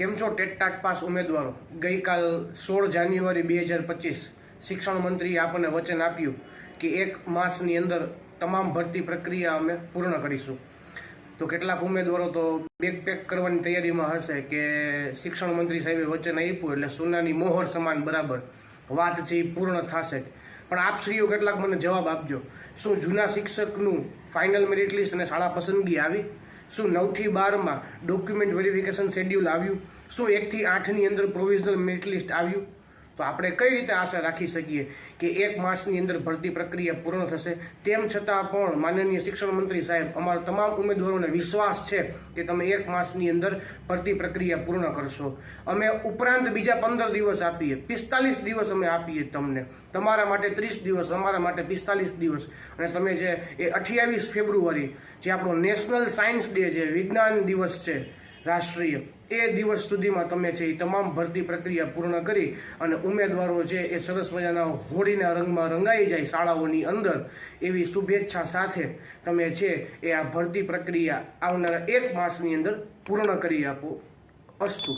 કેમ છો TET TAT pass ઉમેદવારો? ગઈકાલ 16 જાન્યુઆરી 2025 શિક્ષણ મંત્રીએ આપણને વચન આપ્યું કે 1 માસની અંદર તમામ ભરતી પ્રક્રિયા અમે પૂર્ણ કરીશું. તો કેટલાક ઉમેદવારો તો બેગ પેક કરવાની તૈયારીમાં હશે કે શિક્ષણ મંત્રી સાહેબે વચન આપ્યું એટલે સોનાની મોહર સમાન બરાબર વાત છે એ પૂર્ણ થશે. પણ આપશ્રીઓ કેટલાક મને જવાબ આપજો. શું જૂના શિક્ષકનું ફાઇનલ મેરિટ લિસ્ટ અને શાળા પસંદગી આવી? શું 9 થી 12 ડોક્યુમેન્ટ વેરિફિકેશન શેડ્યુલ આવ્યું? શું 1 થી 8ની અંદર પ્રોવિઝનલ મેરિટ લિસ્ટ આવ્યું? તો આપણે કઈ રીતે આશા રાખી શકીએ કે 1 માસની અંદર ભરતી પ્રક્રિયા પૂર્ણ થશે? તેમ છતાં પણ માનનીય શિક્ષણ મંત્રી સાહેબ, અમારા તમામ ઉમેદવારોને વિશ્વાસ છે કે તમે 1 માસની અંદર ભરતી પ્રક્રિયા પૂર્ણ કરશો. અમે ઉપરાંત બીજા 15 દિવસ આપીએ, 45 દિવસ અમે આપીએ તમને. તમારા માટે 30 દિવસ, અમારા માટે 45 દિવસ. અને તમે જે એ 28 ફેબ્રુઆરી જે આપણો નેશનલ સાયન્સ ડે છે, વિજ્ઞાન દિવસ છે રાષ્ટ્રીય, એ દિવસ સુધીમાં તમે છે એ તમામ ભરતી પ્રક્રિયા પૂર્ણ કરી અને ઉમેદવારો છે એ સરસ મજાના હોળીના રંગમાં રંગાઈ જાય શાળાઓની અંદર, એવી શુભેચ્છા સાથે તમે છે એ આ ભરતી પ્રક્રિયા આવનારા 1 માસની અંદર પૂર્ણ કરી આપો. અસ્તુ.